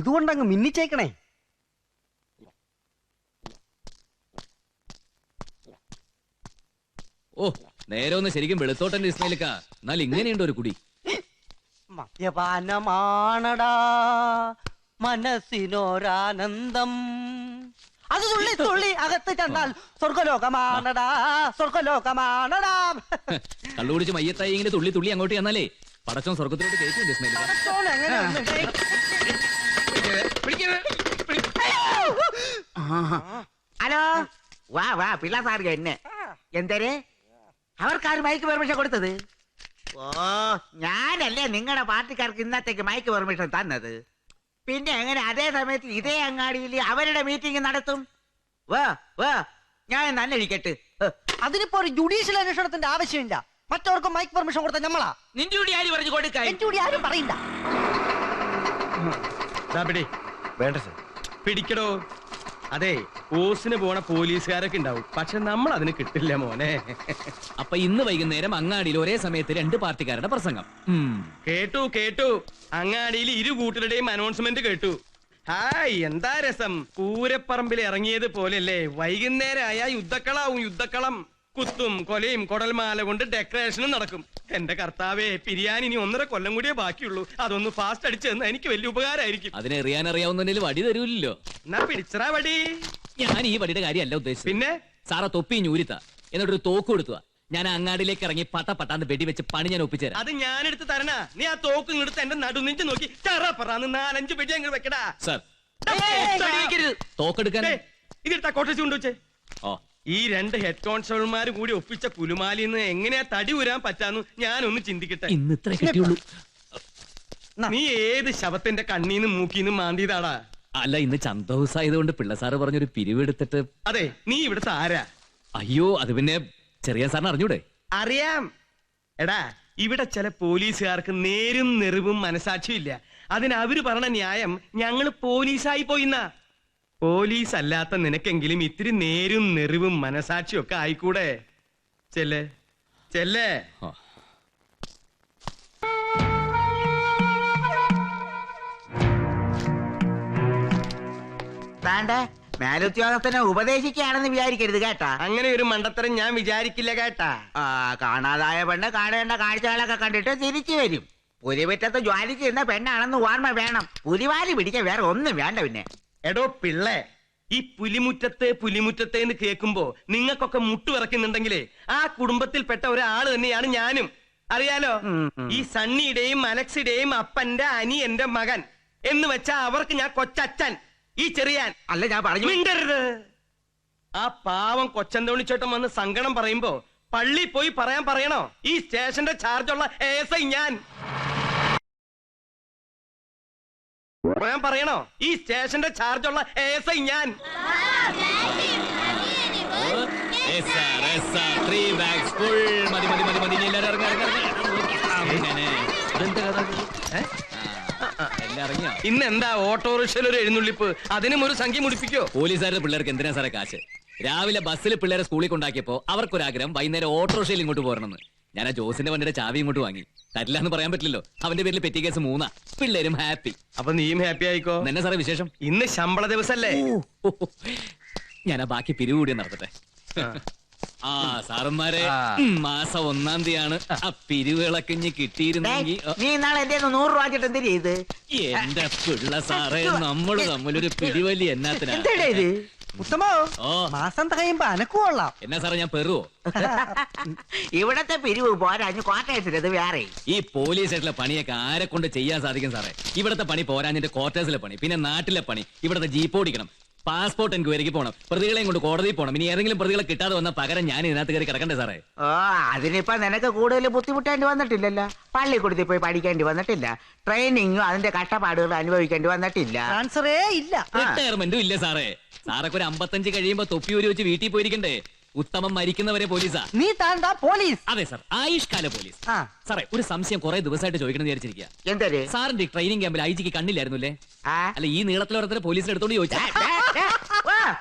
ഇതുകൊണ്ടങ്ങ് മിന്നിച്ചേക്കണേ. ഓ, നേരെ ഒന്ന് ശരിക്കും വെളുത്തോട്ടന്റെ ഇസ്മയിലേക്കാ. എന്നാൽ ഇങ്ങനെയുണ്ട് ഒരു കുടി. മദ്യപാനമാണടാ മനസ്സിനൊരാനന്ദം, അത് തുള്ളി തുള്ളി അകത്ത് ചെന്നാൽ സ്വർഗലോകമാണടാ സ്വർഗലോകമാണടാ. കള്ളുകുടിച്ച് മയ്യത്തായി ഇങ്ങനെ തുള്ളി തുള്ളി അങ്ങോട്ട് ചെന്നാലേ പടച്ചോൻ സ്വർഗത്തിലോട്ട് കയറ്റും ഇസ്മയിലേക്ക. ഹലോ, വാ വാ പിള്ള സാർ എന്നെ എന്തേ അവർക്കാര് മൈക്ക് പെർമിഷൻ കൊടുത്തത്? ഓ, ഞാനല്ലേ നിങ്ങളുടെ പാർട്ടിക്കാർക്ക് ഇന്നത്തേക്ക് മൈക്ക് പെർമിഷൻ തന്നത്. പിന്നെ എങ്ങനെ അതേ സമയത്ത് ഇതേ അങ്ങാടിയിൽ അവരുടെ മീറ്റിംഗ് നടത്തും? വാ വാ, ഞാൻ നല്ല ഇരിക്കട്ടെ. അതിനിപ്പോ ഒരു ജുഡീഷ്യൽ അന്വേഷണത്തിന്റെ ആവശ്യമില്ല. മറ്റവർക്ക് മൈക്ക് പെർമിഷൻ കൊടുത്ത നമ്മളാ. നിന്റെ കൂടി ആര് പറഞ്ഞു കൊടുക്കാൻ? എന്റെ കൂടി ആരും പറയില്ല. വേണ്ട സർ, പിടിക്കടോ. അതെ, ഓസിന് പോണ പോലീസുകാരൊക്കെ ഉണ്ടാവും, പക്ഷെ നമ്മൾ അതിന് കിട്ടില്ല മോനെ. അപ്പൊ ഇന്ന് വൈകുന്നേരം അങ്ങാടിയിൽ ഒരേ സമയത്ത് 2 പാർട്ടിക്കാരുടെ പ്രസംഗം. കേട്ടു കേട്ടു, അങ്ങാടിയിൽ 2 കൂട്ടരുടെയും അനൗൺസ്മെന്റ് കേട്ടു. ഹായ്, എന്താ രസം. പൂരപ്പറമ്പിൽ ഇറങ്ങിയത് പോലെയല്ലേ വൈകുന്നേരമായ യുദ്ധക്കളാവും. യുദ്ധക്കളം കുത്തും കൊലയും കൊടൽമാല കൊണ്ട് ഡെക്കറേഷനും നടക്കും. എന്റെ കർത്താവേ, പിരിയാൻ ഇനി 1.5 കൊല്ലം കൂടിയേ ബാക്കിയുള്ളൂ. അതൊന്ന് ഫാസ്റ്റ് അടിച്ചു തന്നാ എനിക്ക് വലിയ ഉപകാരമായിരിക്കും. അതിനെ എറിയാനറിയാവുന്നതിൽ വടി തരൂല്ലോ. എന്നാ പിടിച്ചറാ വടി. ഞാൻ ഈ വടിയുടെ കാര്യമല്ല ഉദ്ദേശിച്ചത്. പിന്നെ സാറാ തൊപ്പി ഞൂരിത്ത എന്നിട്ടൊരു തോക്ക് കൊടുത്തുക. ഞാൻ അങ്ങാടിയിലേക്ക് ഇറങ്ങി പട്ടാന്ന് വെടിവെച്ച് പണി ഞാൻ ഒപ്പിച്ചുതരാം. അത് ഞാനെടുത്ത് തരണ. നീ ആ തോക്ക് ഇങ്ങടുത്ത് എന്റെ നടുനിഞ്ച് നോക്കി ചറാപ്പറാന്ന് 4-5 വെടി അങ്ങ് വെക്കടാ. Sir, തോക്കെടുക്കാൻ ഇതെടുത്താ cottage കൊണ്ടുവച്ചേ. ഓ, ഈ 2 ഹെഡ് കോൺസ്റ്റബിൾമാര് കൂടി ഒപ്പിച്ച കുലുമാലിന്ന് എങ്ങനെയാ തടി ഊരാൻ പറ്റാന്ന് ഞാനൊന്ന് ചിന്തിക്കട്ടെ. ഇന്ന് ഇത്ര കിട്ടിയുള്ളൂ. നീ ഏത് ശവത്തിന്റെ കണ്ണീന്നും മൂക്കീന്നും മാന്തിയതാടാ? അല്ല, ഇന്ന് ചന്ത ഹൗസ് ആയതുകൊണ്ട് പിള്ള സാറ് പറഞ്ഞൊരു പിരിവെടുത്തിട്ട്. അതെ, നീ ഇവിടുത്തെ ആരാ? അയ്യോ, അത് പിന്നെ ചെറിയ സാറിന് അറിഞ്ഞൂടെ? അറിയാം. എടാ, ഇവിടെ ചില പോലീസുകാർക്ക് നേരും നെറിവും മനസാക്ഷിയും ഇല്ല. അതിന് അവര് പറഞ്ഞ ന്യായം ഞങ്ങള് പോലീസായി പോയിന്നാ. പോലീസ് അല്ലാത്ത നിനക്കെങ്കിലും ഇത്തിരി നേരും നെറിവും മനസാക്ഷിയും ഒക്കെ ആയിക്കൂടെ? ചെല്ലേ ചെല്ലേ. മേലുദ്യോഗസ്ഥനെ ഉപദേശിക്കുകയാണെന്ന് വിചാരിക്കരുത് കേട്ടാ. അങ്ങനെ ഒരു മണ്ടത്തരം ഞാൻ വിചാരിക്കില്ല കേട്ടാ. കാണാതായ പെണ്ണ് കാണേണ്ട കാഴ്ചകളൊക്കെ കണ്ടിട്ട് തിരിച്ചു വരും. പുലിമുറ്റത്ത് ജ്വാലിക്ക് ഇരുന്ന പെണ്ണാണെന്ന് ഓർമ്മ വേണം. പുലിവാലി പിടിക്കാൻ വേറെ ഒന്നും വേണ്ട. പിന്നെ എടോ പിള്ളേ, ഈ പുലിമുറ്റത്തെ എന്ന് കേൾക്കുമ്പോ നിങ്ങൾക്കൊക്കെ മുട്ടുവിറക്കുന്നുണ്ടെങ്കിലേ ആ കുടുംബത്തിൽപ്പെട്ട ഒരാള് തന്നെയാണ് ഞാനും. അറിയാലോ, ഈ സണ്ണിയുടെയും അലക്സിയുടെയും അപ്പന്റെ അനിയന്റെ മകൻ എന്ന് വെച്ചാ അവർക്ക് ഞാൻ കൊച്ചച്ഛൻ. ഈ ചെറിയാൻ അല്ല, ഞാൻ പറഞ്ഞു മിണ്ടരുത്. ആ പാവം കൊച്ചന്തോണിച്ചേട്ടൻ വന്ന് സങ്കടം പറയുമ്പോ പള്ളി പോയി പറയണോ? ഈ സ്റ്റേഷന്റെ ചാർജുള്ള ASI ഞാൻ പറയണോ? ഈ സ്റ്റേഷന്റെ ചാർജുള്ള ASI ഞാൻ. ഇന്ന് എന്താ ഓട്ടോറിക്ഷയിൽ ഒരു എഴുന്നള്ളിപ്പ്? അതിനും ഒരു സംഖ്യ മുടിപ്പിക്കോ? പോലീസുകാരുടെ പിള്ളേർക്ക് എന്തിനാ സാറേ കാശ്? രാവിലെ ബസ്സിൽ പിള്ളേരെ സ്കൂളിൽ കൊണ്ടാക്കിയപ്പോ അവർക്കൊരാഗ്രഹം വൈകുന്നേരം ഓട്ടോറിക്ഷയിൽ ഇങ്ങോട്ട് പോരണമെന്ന്. ഞാൻ ആ ജോസിന്റെ വണ്ടിയുടെ ചാവി ഇങ്ങോട്ട് വാങ്ങി. തരില്ല എന്ന് പറയാൻ പറ്റില്ലല്ലോ. അവന്റെ പേരിൽ പെറ്റി കേസ് 3. പിള്ളേരും ഹാപ്പി. അപ്പൊ നീയും ഹാപ്പി ആയിക്കോ. എന്നെ സാറേ വിശേഷം? ഇന്ന് ശമ്പള ദിവസല്ലേ? ഞാൻ ആ ബാക്കി പിരിവ് കൂടി നടത്തട്ടെ. ആ സാറന്മാരെ, മാസം 1-ാം തീയതിയാണ് ആ പിരിവുകളൊക്കെ ഇനി കിട്ടിയിരുന്നെങ്കിൽ. നീ നാളെ എന്റെ 100 രൂപ വെച്ചിട്ട് എന്തിനാ ഇത്? എന്റെ പിള്ള സാറേ, നമ്മള് തമ്മിലൊരു പിടിവലി എന്നാത്തിനാ? ഉത്തമോ, മാസം തികയുമ്പോ അനക്കുകൊള്ളാം. എന്നാ സാറേ, ഞാൻ പെറുവോ? ഇവിടത്തെ പിരിവ് പോരാഞ്ഞ് ക്വാർട്ടേഴ്സിലത് വേറെ. ഈ പോലീസ് ആയിട്ടുള്ള പണിയൊക്കെ ആരെ കൊണ്ട് ചെയ്യാൻ സാധിക്കും സാറേ? ഇവിടത്തെ പണി പോരാഞ്ഞിട്ട് ക്വാർട്ടേഴ്സിലെ പണി, പിന്നെ നാട്ടിലെ പണി, ഇവിടത്തെ ജീപ്പ് ഓടിക്കണം, പാസ്പോർട്ട് എൻക്വയറിക്ക് പോകണം, പ്രതികളെയും കൊണ്ട് കോടതിയിൽ പോകണം. ഇനി ഏതെങ്കിലും പ്രതികളെ കിട്ടാതെ വന്ന പകരം ഞാൻ ഇതിനകത്ത് കയറി കിടക്കണ്ടേ സാറേ? ഓ, അതിനിപ്പോ നിനക്ക് കൂടുതൽ ബുദ്ധിമുട്ടേണ്ടി വന്നിട്ടില്ലല്ലോ. പള്ളിക്കൂടത്തിൽ പോയി പഠിക്കേണ്ടി വന്നിട്ടില്ല. ട്രെയിനിങ്ങും അതിന്റെ കഷ്ടപ്പാടുകൾ അനുഭവിക്കേണ്ടി വന്നിട്ടില്ല. ട്രാൻസ്ഫറേ ഇല്ല, റിട്ടയർമെന്റും ഇല്ല സാറേ. സാറൊക്കെ ഒരു 55 കഴിയുമ്പോ തൊപ്പിയൂരി വെച്ച് വീട്ടിൽ പോയിരിക്കണ്ടേ? ഉത്തമം മരിക്കുന്നവരെ പോലീസാ. നീ താണ്ടാ പോലീസ്? അതെ സാർ, ആയുഷ്കാല പോലീസ്. സാറേ, ഒരു സംശയം കുറെ ദിവസമായിട്ട് ചോദിക്കണം വിചാരിച്ചിരിക്കുക. എന്തൊരു സാറിന്റെ ട്രെയിനിങ് ക്യാമ്പിൽ IGക്ക് കണ്ണില്ലായിരുന്നുല്ലേ? അല്ല, ഈ നീളത്തിലോരത്തിന് പോലീസിനെ എടുത്തോണ്ട് ചോദിച്ചാ.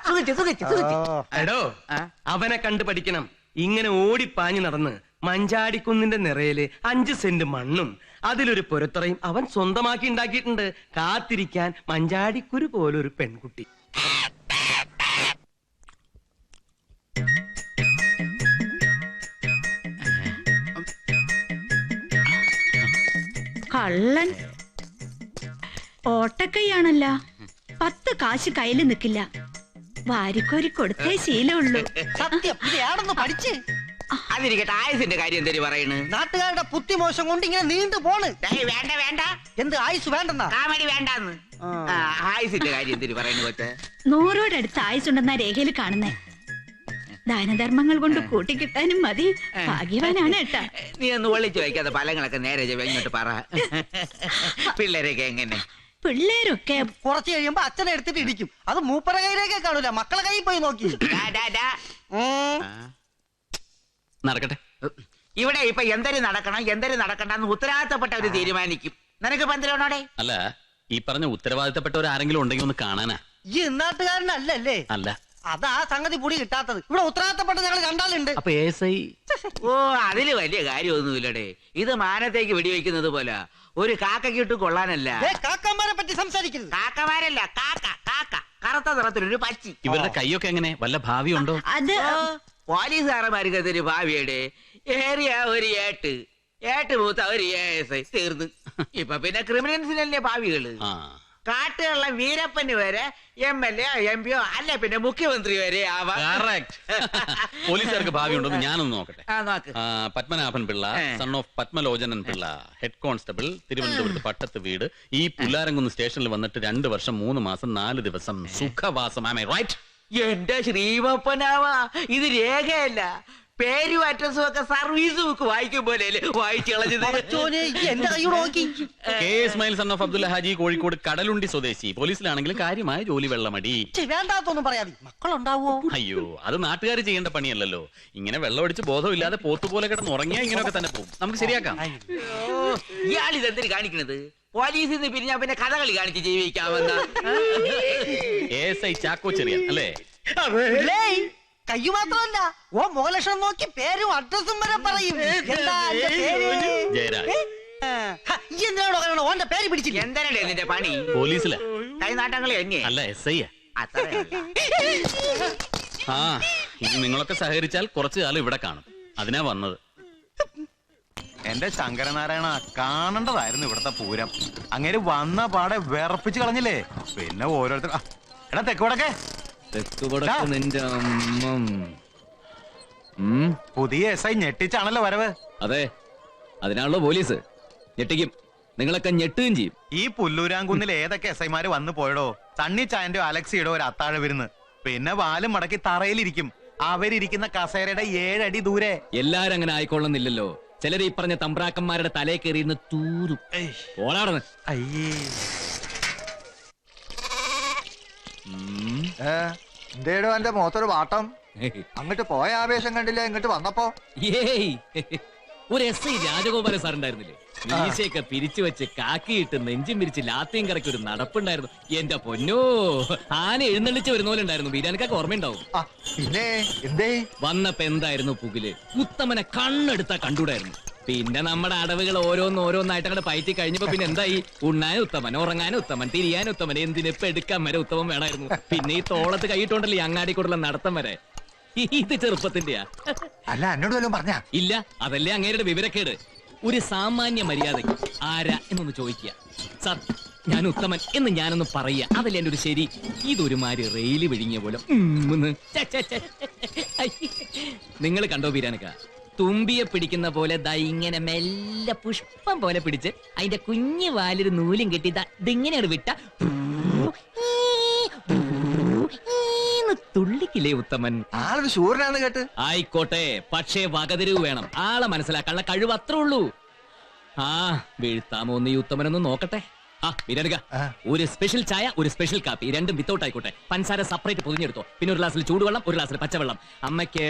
എടോ, അവനെ കണ്ടു പഠിക്കണം. ഇങ്ങനെ ഓടിപ്പാഞ്ഞു നടന്ന് മഞ്ചാടിക്കുന്നിന്റെ നിറയില് 5 സെന്റ് മണ്ണും അതിലൊരു പുരത്തറയും അവൻ സ്വന്തമാക്കി ഉണ്ടാക്കിയിട്ടുണ്ട്. കാത്തിരിക്കാൻ മഞ്ചാടിക്കുരു പോലൊരു പെൺകുട്ടി. കള്ളൻ ഓട്ടക്കൈയാണല്ല. 10 കാശ് കയ്യില് നിക്കില്ല. വാരിക്കോരി കൊടുത്തേ ശീലമുള്ളൂ. സത്യം ഇതാണെന്ന് പഠിച്ച് അതിരിക്കട്ടെ, ആയുസിന്റെ കാര്യം എന്തൊരു പറയണ്? നാട്ടുകാരുടെ പുത്തിമോശം കൊണ്ട് ഇങ്ങനെ നീണ്ടു പോണ്. വേണ്ട വേണ്ട, എന്ത് ആയുസ് വേണ്ടെന്നാ? കാമഡി വേണ്ടാന്ന്. ആയുസിന്റെ കാര്യം എന്തൊരു പറയുന്നു കൊച്ചെ? 100 ആയുസുണ്ടെന്ന രേഖയിൽ കാണുന്നേ. ദാനധർമ്മങ്ങൾ കൊണ്ട് കൂട്ടിക്കിട്ടാനും മതി. ഭാഗ്യവാനാണ് ഏട്ടാ. നീ ഒന്ന് ഒളിച്ചു വയ്ക്കാതെ ഫലങ്ങളൊക്കെ നേരെ ഇങ്ങോട്ട് പറ. പിള്ളേരൊക്കെ എങ്ങനെ? പിള്ളേരൊക്കെ കുറച്ച് കഴിയുമ്പോ അച്ഛനെ എടുത്തിട്ട് ഇടിക്കും. അത് മൂപ്പര കയ്യിലേക്കേ കാണൂല, മക്കളെ കയ്യിൽ പോയി നോക്കി. നടക്കട്ടെ. ഇവിടെ ഇപ്പൊ എന്തൊരു നടക്കണം എന്തൊരു നടക്കണ്ടെന്ന് ഉത്തരവാദിത്തപ്പെട്ടവര് തീരുമാനിക്കും. നിനക്ക് പന്തിരണോടെ? അല്ല, ഈ പറഞ്ഞ ഉത്തരവാദിത്തപ്പെട്ടവർ ആരെങ്കിലും ഉണ്ടെങ്കിൽ ഒന്ന് കാണാനാ. ഈ നാട്ടുകാരനല്ലേ? അല്ല, അതാ സംഗതി പൊടി കിട്ടാത്തത്. ഇവിടെ ഉത്തരവാദിത്തപ്പെട്ട ഞങ്ങൾ കണ്ടാലുണ്ട്. അപ്പൊ ASI ഓ, അതില് വലിയ കാര്യമൊന്നുമില്ലടേ. ഇത് മാനത്തേക്ക് വെടിവെക്കുന്നത് പോലെ ഒരു കാക്കക്കിട്ട് കൊള്ളാനല്ല. കാക്കന്മാരെ പറ്റി സംസാരിക്കരുത്. കാക്കമാരല്ല, കാക്ക കാക്ക, കറുത്ത നിറത്തിലൊരു പച്ചി. ഇവരുടെ കൈയൊക്കെ എങ്ങനെ? വല്ല ഭാവിയുണ്ടോ? അത് പോലീസുകാരന്മാർക്ക് അതൊരു ഭാവിയുടെ ഏറിയ ഒരു ഏട്ട് മൂത്ത ഒരു ASI തീർന്നു. ഇപ്പൊ പിന്നെ ക്രിമിനൽസിനല്ലേ ഭാവികള്. കാട്ടുള്ള വീരപ്പന് വരെ MLA MP അല്ല പിന്നെ മുഖ്യമന്ത്രി വരെ ആവാം. പോലീസുകാർക്ക് ഭാവിയുണ്ടോ ഞാനൊന്ന് നോക്കട്ടെ. നോക്ക്. Padmanabhan Pillai, son of Padmalochanan Pillai, head constable, തിരുവനന്തപുരത്ത് പട്ടത്ത് വീട്. ഈ പുല്ലാരംകുന്ന് സ്റ്റേഷനിൽ വന്നിട്ട് 2 വർഷം 3 മാസം 4 ദിവസം സുഖവാസം. Am I right? എന്റെ ശ്രീമപ്പനാവാ, ഇത് രേഖയല്ല. പേരും അഡ്രസ്സും ഒക്കെ സർവീസ് ബുക്ക് വായിക്കും പോലെ വായിച്ചു കളഞ്ഞത്. എന്റെ കൈയോട് നോക്കി. K Ismail son of Abdul Haji, Kozhikode Kadalundi സ്വദേശി. പോലീസിലാണെങ്കിലും കാര്യമായ ജോലി, വെള്ളമടി. വേണ്ടാത്തൊന്നും പറയാതെ മക്കളുണ്ടാവോ? അയ്യോ, അത് നാട്ടുകാർ ചെയ്യേണ്ട പണിയല്ലല്ലോ. ഇങ്ങനെ വെള്ളമടിച്ച് ബോധമില്ലാതെ പോത്തുപോലെ കിടന്ന് ഉറങ്ങിയാ ഇങ്ങനെയൊക്കെ തന്നെ പോകും. നമുക്ക് ശരിയാക്കാം. ഇയാൾ ഇതെന്തിന് കാണിക്കണത്? പോലീസിൽ നിന്ന് പിരിഞ്ഞാ പിന്നെ കഥകളി കാണിച്ച് ജീവിക്കാമെന്ന ASI ചാക്കോ ചെറിയാൻ അല്ലേ? കയ്യു മാത്രമല്ല, ഓ മുഖലക്ഷണം നോക്കി പേരും അഡ്രസ്സും വരെ പറയും. എന്താ പേര്? ജയരാജ്. എന്തിനാണോ കാണണോ ഓന്റെ പേര് പിടിച്ചില്ല? എന്തരടേ നിന്റെ പണി? പോലീസിലാ. കൈനാട്ടങ്ങളെ എന്നെ അല്ല, SI. ആ, ഇനി നിങ്ങളൊക്കെ സഹകരിച്ചാൽ കുറച്ചു കാലം ഇവിടെ കാണും. അതിനാ വന്നത്. എന്റെ ശങ്കരനാരായണ, കാണേണ്ടതായിരുന്നു ഇവിടത്തെ പൂരം. അങ്ങനെ വന്ന പാടെ വിറപ്പിച്ച് കളഞ്ഞില്ലേ. പിന്നെ ഓരോരുത്തർ എടാ തെക്കുവടക്കെ പുതിയ SI ഞെട്ടിച്ചാണല്ലോ വരവ്. അതെ, അതിനാണല്ലോ പോലീസ്. ഞെട്ടിക്കും, നിങ്ങളൊക്കെ ഞെട്ടുകയും ചെയ്യും. ഈ പുല്ലൂരാങ്കുന്നിൽ ഏതൊക്കെ SIമാര് വന്നു പോയടോ. സണ്ണിച്ചായന്റെയോ അലക്സിയുടെയോ ഒരു അത്താഴ വിരുന്ന്. പിന്നെ വാലും മടക്കി തറയിലിരിക്കും. അവരിയ്ക്കുന്ന കസേരയുടെ 7 അടി ദൂരെ. എല്ലാരും അങ്ങനെ ആയിക്കൊള്ളുന്നില്ലല്ലോ. ചിലർ ഈ പറഞ്ഞ തമ്പ്രാക്കന്മാരുടെ തലേ കയറിയിരുന്ന് തൂരും. ഓടാടന്ന്. അയ്യേ, എന്തേടോ എന്റെ മുഖത്തൊരു വാട്ടം? അങ്ങോട്ട് പോയ ആവേശം കണ്ടില്ല, ഇങ്ങോട്ട് വന്നപ്പോ. ഏയ്, ഒരു SI രാജഗോപാല സാർ ഉണ്ടായിരുന്നില്ലേ? മീശയൊക്കെ പിരിച്ചു വെച്ച് കാക്കിയിട്ട് നെഞ്ചും പിരിച്ച് ലാത്തിയും കറക്കി ഒരു നടപ്പുണ്ടായിരുന്നു. എന്റെ പൊന്നോ, ആന എഴുന്നള്ളിച്ച് വരുന്ന പോലെ ഉണ്ടായിരുന്നു. ബീരാനക്കൊക്കെ ഓർമ്മയുണ്ടാവും. പിന്നെ എന്തേ വന്നപ്പോ എന്തായിരുന്നു പുകില്? ഉത്തമനെ കണ്ണെടുത്താ കണ്ടൂടായിരുന്നു. പിന്നെ നമ്മുടെ അടവുകൾ ഓരോന്നായിട്ട് അങ്ങോട്ട് പയറ്റി കഴിഞ്ഞപ്പോ പിന്നെ എന്തായി? ഉണ്ണാൻ ഉത്തമൻ, ഉറങ്ങാൻ ഉത്തമൻ, തിരിയാൻ ഉത്തമൻ, എന്തിനിപ്പോ എടുക്കാൻ വരെ ഉത്തമൻ വേണമായിരുന്നു. പിന്നെ ഈ തോളത്ത് കൈയിട്ടുണ്ടല്ലോ അങ്ങാടിക്കൂടുള്ള നടത്തം വരെ. ഇത് ചെറുപ്പത്തിന്റെയാ? അല്ല, എന്നോട് വല്ലതും പറഞ്ഞാ? ഇല്ല, അതല്ലേ അങ്ങേരുടെ വിവരക്കേട്. ഒരു സാമാന്യ മര്യാദയ്ക്ക് ആരാ എന്നൊന്ന് ചോദിക്കുക. സാർ, ഞാൻ ഉത്തമൻ എന്ന് ഞാനൊന്ന് പറയാ, അതല്ലേ എന്റെ ഒരു ശരി. ഇതൊരുമാതിരി റെയില് വിഴുങ്ങിയ പോലെ. നിങ്ങൾ കണ്ടോ ബീരാനക്ക? തുമ്പിയെ പിടിക്കുന്ന പോലെ ദാ ഇങ്ങനെ മെല്ലെ പുഷ്പം പോലെ പിടിച്ച് അതിന്റെ കുഞ്ഞു വാലൊരു നൂലും കെട്ടി ഇതിങ്ങനെയാണ് വിട്ട തുള്ളിക്കില്ലേ ഉത്തമൻ? ആളൊരു ശൂരനാന്ന് കേട്ട്. ആയിക്കോട്ടെ, പക്ഷേ വകതിരിവ് വേണം. ആളെ മനസ്സിലാക്കാനുള്ള കഴിവ് അത്രേ ഉള്ളൂ. ആ, വീഴ്ത്താമോ ഒന്ന് ഈ ഉത്തമനൊന്ന് നോക്കട്ടെ. ആ ബീരാനക്ക, ഒരു സ്പെഷ്യൽ ചായ, ഒരു സ്പെഷ്യൽ കാപ്പി, രണ്ടും വിത്തൗട്ട് ആയിക്കോട്ടെ. പഞ്ചസാര സെപ്പറേറ്റ് പൊതിഞ്ഞെടുത്തോ. പിന്നെ ഒരു ഗ്ലാസ്സിൽ ചൂടുവെള്ളം, ഒരു ഗ്ലാസ്സിൽ പച്ചവെള്ളം. അമ്മയ്ക്ക്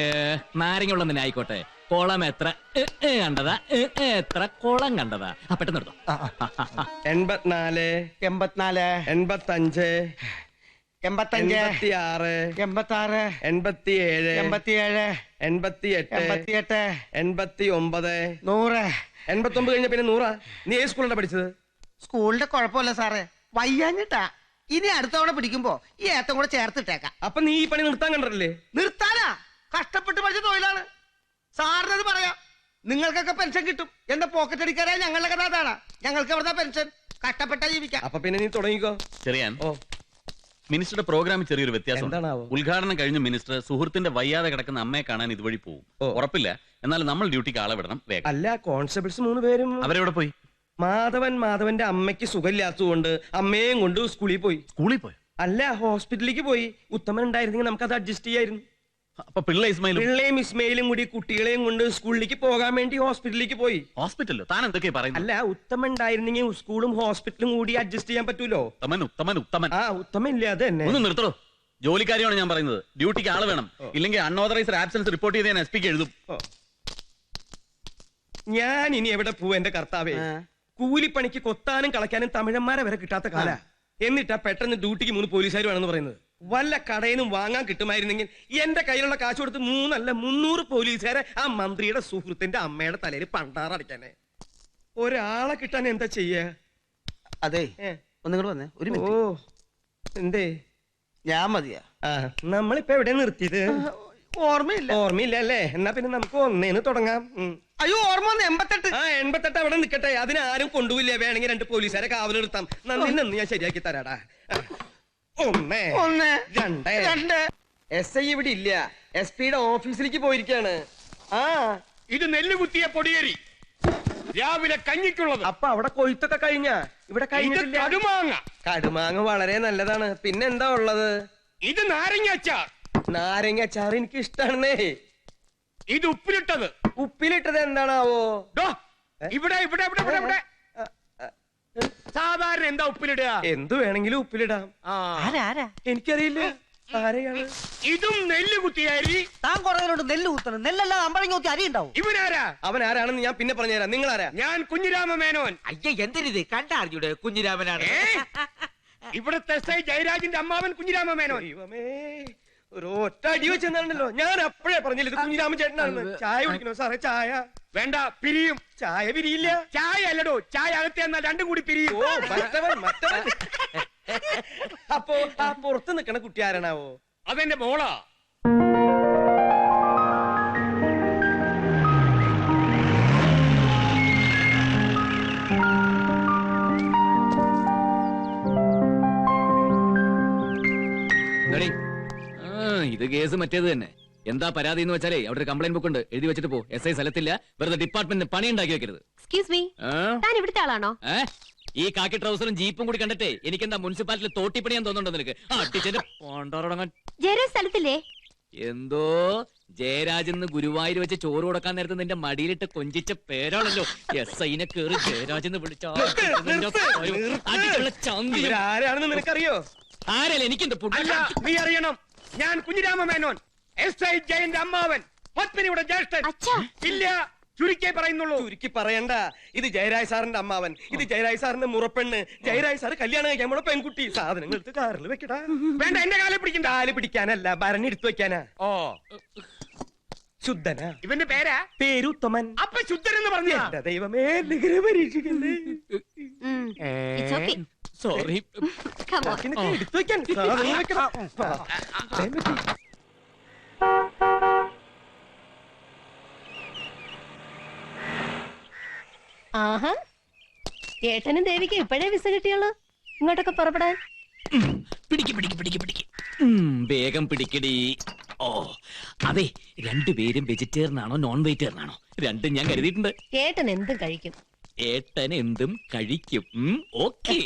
നാരങ്ങ വെള്ളം തന്നെ ആയിക്കോട്ടെ. കുളം എത്ര കണ്ടതാ? എത്ര കുളം കണ്ടതാ? പെട്ടെന്ന് എടുത്തോ. 84 85 85 86 86 87 87 88 88 89 100 89 കഴിഞ്ഞ പിന്നെ 100. നീ ഏത് സ്കൂളിലാണ് പഠിച്ചത്? സ്കൂളിന്റെ കുഴപ്പമില്ല സാറേ, വയ്യാഞ്ഞിട്ടാ. ഇനി അടുത്ത തവണ പിടിക്കുമ്പോ ഈ ഏത്തം കൂടെ ചേർത്തിട്ടേക്കാം. അപ്പൊ നീ ഈ പണി നിർത്താൻ കണ്ടല്ലേ? നിർത്താനാ? കഷ്ടപ്പെട്ട് പഠിച്ച തൊഴിലാണ് സാറിനത് പറയാം. നിങ്ങൾക്കൊക്കെ പെൻഷൻ കിട്ടും. എന്റെ പോക്കറ്റ് അടിക്കാരായ ഞങ്ങളുടെ കഥ അതാണ്. ഞങ്ങൾക്ക് എവിടുന്ന പെൻഷൻ? കഷ്ടപ്പെട്ടാ ജീവിക്കാം. അപ്പൊ പിന്നെ നീ തുടങ്ങിക്കോ. ചെറിയാൻ ഓ, മിനിസ്റ്ററുടെ പ്രോഗ്രാമിൽ ചെറിയൊരു വ്യത്യാസം. എന്താണാവോ? ഉദ്ഘാടനം കഴിഞ്ഞ മിനിസ്റ്റർ സുഹൃത്തിന്റെ വയ്യാതെ കിടക്കുന്ന അമ്മയെ കാണാൻ ഇതുവഴി പോകും. ഓ. ഉറപ്പില്ല, എന്നാലും നമ്മൾ ഡ്യൂട്ടിക്ക് ആളെ വിടണം വേഗം. അല്ല, കോൺസ്റ്റബിൾസ് 3 പേരും. അവരെവിടെ പോയി? മാധവന്റെ അമ്മയ്ക്ക് സുഖമില്ലാത്തതുകൊണ്ട് അമ്മയെയും കൊണ്ട് സ്കൂളിൽ പോയി. സ്കൂളിൽ പോയി? അല്ല, ഹോസ്പിറ്റലിലേക്ക് പോയി. ഉത്തമൻ ഉണ്ടായിരുന്നെങ്കിൽ നമുക്കത് അഡ്ജസ്റ്റ് ചെയ്യായിരുന്നു. അപ്പൊ പിള്ള ഇസ്മായിലും പിള്ളയും ഇസ്മയിലും കൂടി കുട്ടികളെയും കൊണ്ട് സ്കൂളിലേക്ക് പോകാൻ വേണ്ടി ഹോസ്പിറ്റലിലേക്ക് പോയി. ഹോസ്പിറ്റലിലോ? താൻ എന്തൊക്കെയാ പറയുന്നത്? അല്ല, ഉത്തമൻ ഉണ്ടായിരുന്നെങ്കിൽ സ്കൂളും ഹോസ്പിറ്റലും കൂടി അഡ്ജസ്റ്റ് ചെയ്യാൻ പറ്റൂലോ? ഉത്തമൻ ആ, ഉത്തമൻ ഇല്ല, അത് തന്നെ. ഒന്ന് നിർത്തോ. ജോലിക്കാരിയാണ് ഞാൻ പറയുന്നത്. ഡ്യൂട്ടിക്ക് ആള് വേണം. ഇല്ലെങ്കിൽ അൺഓതറൈസ്ഡ് ആബ്സെൻസ് റിപ്പോർട്ട് ചെയ്ത് ഞാൻ SP ക്ക് എഴുതും. ഞാൻ ഇനി എവിടെ പോവും എന്റെ കർത്താവേ? കൂലിപ്പണിക്ക് കൊത്താനും കളയ്ക്കാനും തമിഴന്മാരെ വരെ കിട്ടാത്ത കാല. എന്നിട്ടാ പെട്ടെന്ന് ഡ്യൂട്ടിക്ക് 3 പോലീസുകാർ വേണമെന്ന് പറയുന്നത്. വല്ല കടയിൽ നിന്നും വാങ്ങാൻ കിട്ടുമായിരുന്നെങ്കിൽ എന്റെ കയ്യിലുള്ള കാശ് കൊടുത്ത് 300 പോലീസുകാരെ ആ മന്ത്രിയുടെ സുഹൃത്തിന്റെ അമ്മയുടെ തലയിൽ പണ്ടാറടിക്കാനെ. ഒരാളെ കിട്ടാൻ എന്താ ചെയ്യാ? അതെ, ഒന്നുകൂടെ വന്നേ. ഒരു ഓ, എന്തേ? ഞാൻ മതിയാ. ആ, നമ്മളിപ്പോ എവിടെ നിർത്തിയത്? ഓർമ്മയില്ല. ഓർമ്മയില്ല അല്ലേ? എന്നാ പിന്നെ നമുക്ക് ഒന്നേന്ന് തുടങ്ങാം. അയ്യോ, ഓർമ്മ വന്ന് 88. ആ, 88 അവിടെ നിൽക്കട്ടെ. അതിനാരും കൊണ്ടുപോയില്ല. വേണമെങ്കിൽ 2 പോലീസുകാരെ കാവൽ നിർത്താം. നന്ദി ഞാൻ ശരിയാക്കി തരാടാ. 1 2 SI ഇവിടെ ഇല്ല. SP-യുടെ ഓഫീസിലേക്ക് പോയിരിക്കാണ്. ആ, ഇത് നെല്ലുകുത്തിയ പൊടിയേരി രാവിലെ കഞ്ഞിക്കുള്ളത്. അപ്പൊ അവിടെ കൊയ്ത്തൊക്കെ കഴിഞ്ഞ? ഇവിടെ കഴിഞ്ഞിട്ടില്ല. കടുമാങ്ങ. കടുമാങ്ങ വളരെ നല്ലതാണ്. പിന്നെന്താ ഉള്ളത്? ഇത് നാരങ്ങ അച്ചാർ. നാരങ്ങ അച്ചാർ എനിക്ക് ഇഷ്ടാണെന്നേ. ഇത് ഉപ്പിലിട്ടത്. ഉപ്പിലിട്ടത് എന്താണാവോ? ഇവിടെ ഇവിടെ ഇവിടെ ഇവിടെ ഇവിടെ സാധാരണ എന്താ ഉപ്പിലിടുക? എന്തു വേണമെങ്കിലും ഉപ്പിലിടാം. എനിക്കറിയില്ല ആരെയാണ്. ഇതും നെല്ല് കുത്തിയ അരി. താൻ കുറേലോട്ട് നെല്ല് കുത്തണം. നെല്ലല്ലാതെ അമ്പഴങ്ങ കുത്തി അരി ഉണ്ടാവും. ഇവനാരാ? അവൻ ആരാണെന്ന് ഞാൻ പിന്നെ പറഞ്ഞുതരാം. നിങ്ങളാരാ? ഞാൻ കുഞ്ഞിരാമ മേനോൻ. അയ്യ, എന്തിനിത്? കണ്ടാർജിയുടെ കുഞ്ഞിരാമനാണ്. ഇവിടുത്തെ SI ജയരാജിന്റെ അമ്മാവൻ കുഞ്ഞിരാമ മേനോൻ. ദൈവമേ, ഒരു ഒറ്റ അടി വെച്ചെന്നാണല്ലോ. ഞാൻ അപ്പോഴേ പറഞ്ഞില്ല ഇത് കുഞ്ഞിരാമൻ ചേട്ടനാണെന്ന്. ചായ കുടിക്കണോ സാറേ? ചായ വേണ്ട, പിരിയും. ചായ പിരിയില്ല. ചായ അല്ലടോ, ചായ അകത്ത് എന്നാൽ 2 കൂടി പിരിയും. ഓ, മറ്റവൻ. അപ്പോ ആ പുറത്ത് നിക്കണ കുട്ടി ആരാണാവോ? അതെന്റെ മോളാ. ഇത് കേസ് മറ്റേത് തന്നെ. എന്താ പരാതി എന്ന് വെച്ചാലേ അവിടെ ഒരു കംപ്ലൈന്റ് ബുക്ക് ഉണ്ട്, എഴുതി വെച്ചിട്ട് പോ. SI സ്ഥലത്തില്ല, വെറുതെ ഡിപ്പാർട്ട്മെന്റിന് പണി ഉണ്ടാക്കി വെക്കരുത്. എക്സ്ക്യൂസ് മീ, താൻ ഇവിടുത്തെ ആളാണോ? ഈ കാക്കി ട്രൗസറും ജീപ്പും കൂടി കണ്ടിട്ടേ എനിക്കെന്താ മുനിസിപ്പാലിറ്റിയിൽ തോട്ടിപ്പണിയാൻ തോന്നുന്നുണ്ടോ നിനക്ക്? ജയരാജ് സ്ഥലത്തില്ലേ? എന്തോ ജയരാജെന്ന് ഗുരുവായൂർ വെച്ച് ചോറ് കൊടുക്കാൻ നേരത്തെ നിന്റെ മടിയിലിട്ട് കൊഞ്ചിച്ച പേരാണല്ലോ. SIനെ കേറി ജയരാജെന്ന് വിളിച്ചോ. ആരാണെന്ന് നിനക്കറിയോ? ആരല്ല എനിക്കെന്ത് അല്ല, നീ അറിയണം. ഞാൻ കുഞ്ഞിരാമ മേനോൻ, SI ജയന്റെ അമ്മാവൻ, പത്മിനിയുടെ ജ്യേഷ്ഠൻ. ഇല്ല, ചുരുക്കേ പറയുന്നുള്ളൂ. ചുരുക്കി പറയണ്ട. ഇത് ജയരാജ് സാറിന്റെ അമ്മാവൻ, ഇത് ജയരാജ് സാറിന്റെ മുറപ്പെണ്ണ്. ജയരാജ് സാറ് കല്യാണം കഴിക്കാൻ പോണ പെൺകുട്ടി. സാധനങ്ങൾ എടുത്ത് കാറിൽ വെക്കടാ. വേണ്ട, എന്റെ കാലിൽ പിടിക്കണ്ട. കാല് പിടിക്കാനല്ല, ഭരണി എടുത്തു വെക്കാനാ. ഓ, ശുദ്ധനാ. ഇവന്റെ പേരാ? പേര് ഉത്തമൻ. അപ്പൊ ശുദ്ധൻ എന്ന് പറഞ്ഞു. എന്റെ ദൈവമേ, നിഗരം പരീക്ഷിക്കല്ലേ. സോറി. എടുത്തു വെക്കാൻ സാധനങ്ങൾ വെക്കണം. ആഹാ, ഏട്ടനും ദേവിക്ക് ഇപ്പോഴേ വിസ കിട്ടിയുള്ളൂ ഇങ്ങോട്ടൊക്കെ പുറപ്പെടാൻ. പിടിക്ക്. വേഗം പിടിക്കടി. ഓ, അതെ, 2 പേരും വെജിറ്റേറിയൻ ആണോ നോൺ വെജിറ്റേറിയൻ ആണോ? 2 ഞാൻ കരുതിയിട്ടുണ്ട്. ഏട്ടൻ എന്തും കഴിക്കും. ഏട്ടൻ എന്തും കഴിക്കും. ഓക്കെ.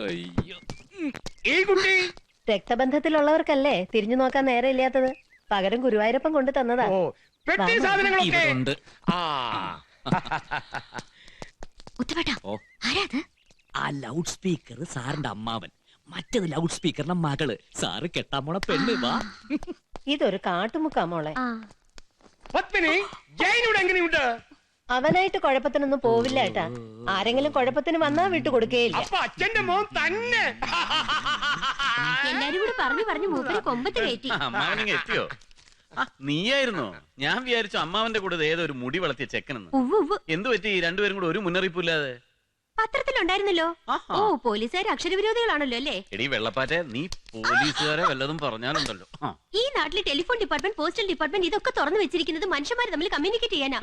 അയ്യോ, ഈ കുട്ടി രക്തബന്ധത്തിലുള്ളവർക്കല്ലേ തിരിഞ്ഞു നോക്കാൻ നേരെ ഇല്ലാത്തത്. പകരം ഗുരുവായൂരപ്പൻ കൊണ്ട് തന്നതാ. ഓ, പെട്ടി സാധനങ്ങളൊക്കെ ഇവരുണ്ട്. ആ ലൗഡ് സ്പീക്കർ സാറിന്റെ അമ്മാവൻ, മറ്റേത് ലൗഡ് സ്പീക്കറിന്റെ മകള്. സാറ് കെട്ടാൻ പോണ പെണ്ണ്. വാ. ഇതൊരു കാട്ടുമുക്കാ മോളെ. പത്മിനി, ജയനോട് എങ്ങനെയുണ്ട്? അവനായിട്ട് കുഴപ്പത്തിനൊന്നും പോവില്ല ഏട്ടാ. ആരെങ്കിലും കുഴപ്പത്തിന് വന്നാ വിട്ടു കൊടുക്കുകയില്ല. അപ്പൊ അച്ഛന്റെ മോൻ തന്നെ. എല്ലാരും കൂടെ പറഞ്ഞു മൂപ്പര് കൊമ്പത്ത് കയറ്റി. അമ്മാവനിങ്ങ എത്തിയോ? നീയായിരുന്നോ? ഞാൻ വിചാരിച്ചു അമ്മാവന്റെ കൂടെ ഏതോ ഒരു മുടി വളർത്തിയ ചെക്കനെന്ന്. എന്തു പറ്റി രണ്ടുപേരും കൂടെ ഒരു മുന്നറിയിപ്പില്ലാതെ? പത്രത്തിലുണ്ടായിരുന്നല്ലോ. ഓ, പോലീസുകാർ അക്ഷരവിരോധികളാണല്ലോ അല്ലേ? എടി വെള്ളപ്പാറ്റെ, നീ പോലീസുകാരെ വല്ലതും പറഞ്ഞാലുണ്ടല്ലോ. ഈ നാട്ടിലെ ടെലിഫോൺ ഡിപ്പാർട്ട്മെന്റ്, പോസ്റ്റൽ ഡിപ്പാർട്ട്മെന്റ് ഇതൊക്കെ തുറന്നു വെച്ചിരിക്കുന്നത് മനുഷ്യന്മാർ തമ്മിൽ കമ്മ്യൂണിക്കേറ്റ് ചെയ്യാനാ.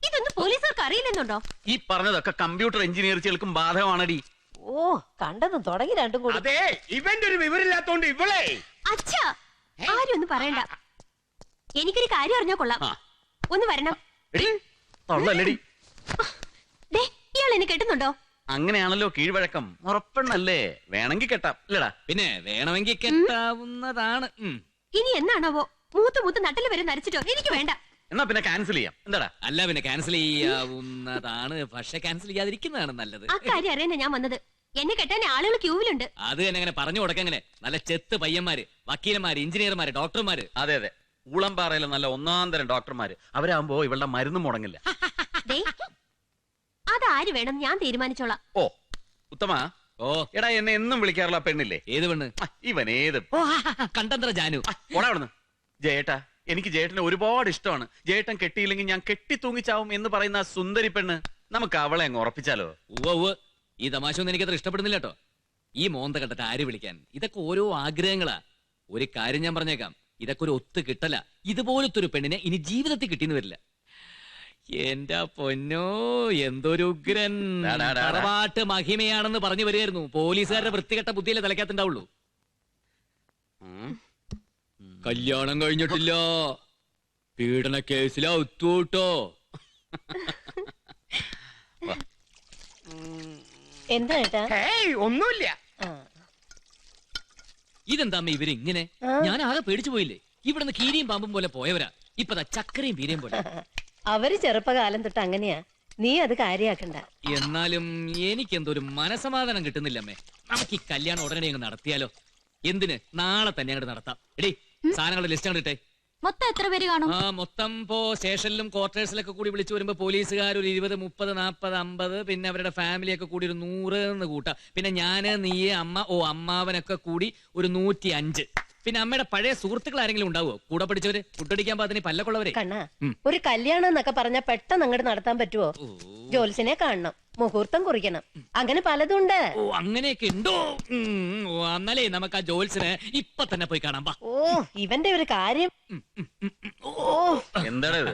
ഇതൊന്നും പോലീസുകാർക്ക് അറിയില്ലെന്നുണ്ടോ? ഈ പറഞ്ഞതൊക്കെ കമ്പ്യൂട്ടർ എഞ്ചിനീയർക്കും ബാധകമാണടി. ഓ, കണ്ടതും തുടങ്ങി രണ്ടും കൂടി. അതെ, ഇവന്റെ ഒരു വിവരമില്ലാത്തോണ്ട് ഇവളെ. അച്ഛാ, ആരും ഒന്നും പറയണ്ട. എനിക്കൊരു കാര്യം അറിഞ്ഞോ കൊള്ളാം. ഒന്ന് വരണം. ഇയാൾ എന്നെ കെട്ടുന്നുണ്ടോ? അങ്ങനെയാണല്ലോ കീഴ്വഴക്കം. ഉറപ്പെണ്ണല്ലേ? വേണമെങ്കിൽ കെട്ടാം ഇല്ലടാ? പിന്നെ വേണമെങ്കിൽ കെട്ടാവുന്നതാണ്. ഇനി എന്നാണാവോ മൂത്ത് നട്ടല് വരെ നരച്ചിട്ടോ? എനിക്ക് വേണ്ട. എന്നാ പിന്നെ ക്യാൻസൽ ചെയ്യാം. എന്താടാ? അല്ല, പിന്നെ ക്യാൻസൽ ചെയ്യാവുന്നതാണ്, പക്ഷെ ക്യാൻസൽ ചെയ്യാതിരിക്കുന്നതാണ് നല്ലത്. ആ കാര്യം അറിയാനാ ഞാൻ വന്നത്. എന്നെ കെട്ടാൻ ആളുകൾ ക്യൂവിലുണ്ട്. അത് തന്നെ അങ്ങനെ പറഞ്ഞു കൊടുക്കങ്ങനെ. നല്ല ചെത്ത് പയ്യന്മാര്, വക്കീലന്മാര്, എഞ്ചിനീയർമാര്, ഡോക്ടർമാര്. അതെ അതെ, ഊളംപാറയിലെ നല്ല ഒന്നാം തരം ഡോക്ടർമാര്. അവരാകുമ്പോ ഇവളുടെ മരുന്ന് മുടങ്ങില്ല. അതാര് വേണം ഞാൻ തീരുമാനിച്ചോളാം. ഓ ഉത്തമ. ഓ എടാ, എന്നെ എന്നും വിളിക്കാറുള്ള പെണ്ണില്ലേ? ഏത് പെണ്ണ്? ഇവൻ ഏത് കണ്ടത്ര ജാനു. ഓടാ അവിടുന്ന്. ജയേട്ടാ, എനിക്ക് ജയേട്ടനെ ഒരുപാട് ഇഷ്ടമാണ്. ജയേട്ടൻ കെട്ടിയില്ലെങ്കിൽ ഞാൻ കെട്ടി തൂങ്ങിച്ചാവും എന്ന് പറയുന്ന ആ സുന്ദരി പെണ്ണ്, നമുക്ക് അവളെ അങ്ങ് ഉറപ്പിച്ചാലോ? ഉവ്വ്. ഈ തമാശ ഒന്നും എനിക്കത്ര ഇഷ്ടപ്പെടുന്നില്ല കേട്ടോ. ഈ മോന്ത കണ്ടിട്ട് ആര് വിളിക്കാൻ? ഇതൊക്കെ ഓരോ ആഗ്രഹങ്ങളാ. ഒരു കാര്യം ഞാൻ പറഞ്ഞേക്കാം, ഇതൊക്കെ ഒരു ഒത്തു കിട്ടല. ഇതുപോലത്തെ ഒരു പെണ്ണിനെ ഇനി ജീവിതത്തിൽ കിട്ടിയെന്ന് വരില്ല. എന്റെ പൊന്നോ, എന്തൊരു ഉഗ്രൻ തറവാട്ട് മഹിമയാണെന്ന് പറഞ്ഞു വരികയായിരുന്നു. പോലീസുകാരുടെ വൃത്തികെട്ട ബുദ്ധിയിലെ തലക്കത്തുണ്ടാവുള്ളൂ. കല്യാണം കഴിഞ്ഞിട്ടില്ല, പീഡന കേസിലാ ഒത്തുട്ടോ. എന്താ ഏട്ടാ? ഒന്നുമില്ല. ഇതെന്താ ഇവരിങ്ങനെ? ഞാൻ ആകെ പേടിച്ചു പോയില്ലേ? ഇവിടുന്ന് കീരിയും പാമ്പും പോലെ പോയവരാ, ഇപ്പതാ ചക്കരയും പീരയും പോലെ. അവര് ചെറുപ്പകാലം തൊട്ട് അങ്ങനെയാ. നീ അത് കാര്യാക്കണ്ട. എന്നാലും എനിക്കെന്തോ ഒരു മനസമാധാനം കിട്ടുന്നില്ലമ്മേ. നമുക്ക് ഈ കല്യാണം ഉടനെ അങ്ങ് നടത്തിയാലോ? എന്തിന്? നാളെ തന്നെ അങ്ങോട്ട് നടത്താം. എടീ, സാധനങ്ങളുടെ ലിസ്റ്റ് കണ്ടിട്ടേ. മൊത്തം എത്ര പേര് കാണും? മൊത്തം ഇപ്പോ സ്റ്റേഷനിലും ക്വാർട്ടേഴ്സിലൊക്കെ കൂടി വിളിച്ചു വരുമ്പോ പോലീസുകാർ ഒരു 20, 30, 40, 50, പിന്നെ അവരുടെ ഫാമിലിയൊക്കെ കൂടി ഒരു 100 എന്ന് കൂട്ടാം. പിന്നെ ഞാന്, നീ, അമ്മ, അമ്മാവനൊക്കെ കൂടി ഒരു 105. പിന്നെ അമ്മയുടെ പഴയ സുഹൃത്തുക്കൾ ആരെങ്കിലും ഉണ്ടാവോ? കൂടെ പഠിച്ചവര്, കുട്ടടിക്കാൻ പാത്തിന് പല്ലക്കൊള്ളവരെ. കണ്ണാ, ഒരു കല്യാണം എന്നൊക്കെ പറഞ്ഞാൽ പെട്ടെന്ന് അങ്ങോട്ട് നടത്താൻ പറ്റുമോ? ജോത്സ്യനെ കാണണം, മുഹൂർത്തം കുറിക്കണം, അങ്ങനെ പലതുണ്ട്. ഓ, അങ്ങനെയൊക്കെ ഉണ്ടോ? എന്നാലേ നമുക്ക് ആ ജോത്സ്യനെ ഇപ്പൊ തന്നെ പോയി കാണാം. ഓ, ഇവന്റെ ഒരു കാര്യം. എന്താണത്?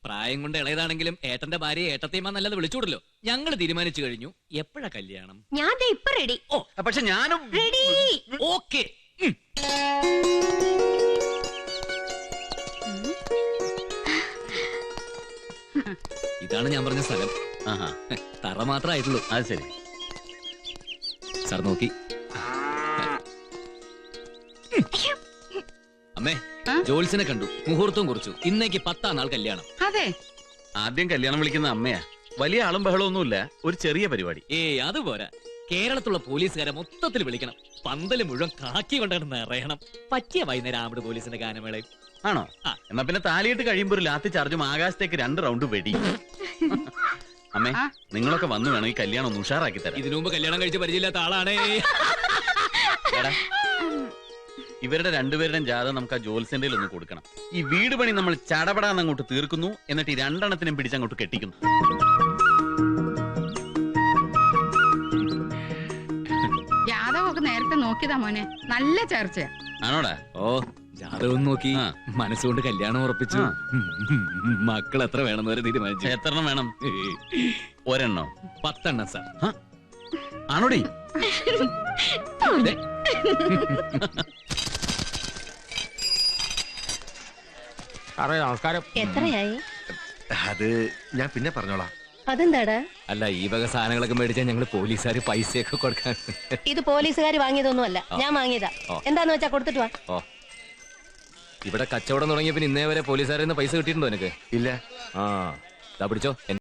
പ്രായം കൊണ്ട് ഇളയതാണെങ്കിലും ഏട്ടന്റെ ഭാര്യ ഏട്ടത്തെയുമാ നല്ലത് വിളിച്ചൂടല്ലോ. ഞങ്ങൾ തീരുമാനിച്ചു കഴിഞ്ഞു. എപ്പോഴാ കല്യാണം? ഞാൻ ഇപ്പൊ റെഡി. ഓ, പക്ഷെ ഞാനും റെഡി. ഓക്കെ. ഇതാണ് ഞാൻ പറഞ്ഞ സ്ഥലം. തറ മാത്രമായിട്ടുള്ളൂ. അത് ശരി. സാർ നോക്കി. അമ്മേ, ജോത്സ്യനെ കണ്ടു, മുഹൂർത്തം കുറിച്ചു. ഇന്നേക്ക് 10-ാം നാൾ കല്യാണം. അതെ. ആദ്യം കല്യാണം വിളിക്കുന്ന അമ്മയാ. വലിയ ആളും ബഹളമൊന്നുമില്ല, ഒരു ചെറിയ പരിപാടി. അതുപോരാ. കേരളത്തിലുള്ള പോലീസുകാരെ മൊത്തത്തിൽ വിളിക്കണം. പന്തല് മുഴുവൻ കാക്കി കൊണ്ടാണ് നിറയണം. പറ്റിയ വൈകുന്നേരം ആമ്പട് പോലീസിന്റെ ഗാനമേളയും. ആണോ? എന്നാ പിന്നെ താലിയിട്ട് കഴിയുമ്പോ ഒരു ലാത്തി ചാർജും ആകാശത്തേക്ക് 2 റൗണ്ട് വെടി. അമ്മേ, നിങ്ങളൊക്കെ വന്നു വേണം ഈ കല്യാണം ഒന്ന് ഉഷാറാക്കി തരാം. ഇതിനു മുമ്പ് കല്യാണം കഴിച്ച് പരിചയമില്ലാത്ത ആളാണേ. ഇവരുടെ രണ്ടുപേരുടെയും ജാതകം നമുക്ക് ആ ജോത്സ്യന്റെ ഒന്ന് കൊടുക്കണം. ഈ വീട് പണി നമ്മൾ ചടപടാന്ന് അങ്ങോട്ട് തീർക്കുന്നു, എന്നിട്ട് ഈ 2 എണ്ണത്തിനും പിടിച്ചങ്ങോട്ട് കെട്ടിക്കുന്നു. ജാതകമൊക്കെ നേരത്തെ നോക്കിയതാ മോനെ, നല്ല ചർച്ച. ആണോടാ? ഓ, ജാതകം നോക്കി മനസ്സുകൊണ്ട് കല്യാണം ഉറപ്പിച്ചു. മക്കൾ എത്ര വേണമെന്ന് വരെ തീരുമാനിച്ചു. എത്ര എണ്ണം വേണം? ഒരെണ്ണോ? 10 എണ്ണം സാർ. ആണോടി? നമസ്കാരം. എത്രയായി? അത് ഞാൻ പിന്നെ പറഞ്ഞോളാം. അതെന്താടാ? അല്ല, ഈ വക സാധനങ്ങളൊക്കെ മേടിച്ചാൽ ഞങ്ങള് പോലീസുകാർ പൈസയൊക്കെ കൊടുക്കാൻ. ഇത് പോലീസുകാർ വാങ്ങിയതൊന്നുമല്ല, ഞാൻ വാങ്ങിയതാ. എന്താന്ന് വെച്ചാ കൊടുത്തിട്ട് വാ. ഓ, ഇവിടെ കച്ചവടം തുടങ്ങിയ പിന്നെ ഇന്നേ വരെ പോലീസുകാരിൽ നിന്ന് പൈസ കിട്ടിയിട്ടുണ്ടോ നിനക്ക്? ഇല്ല. പിടിച്ചോ.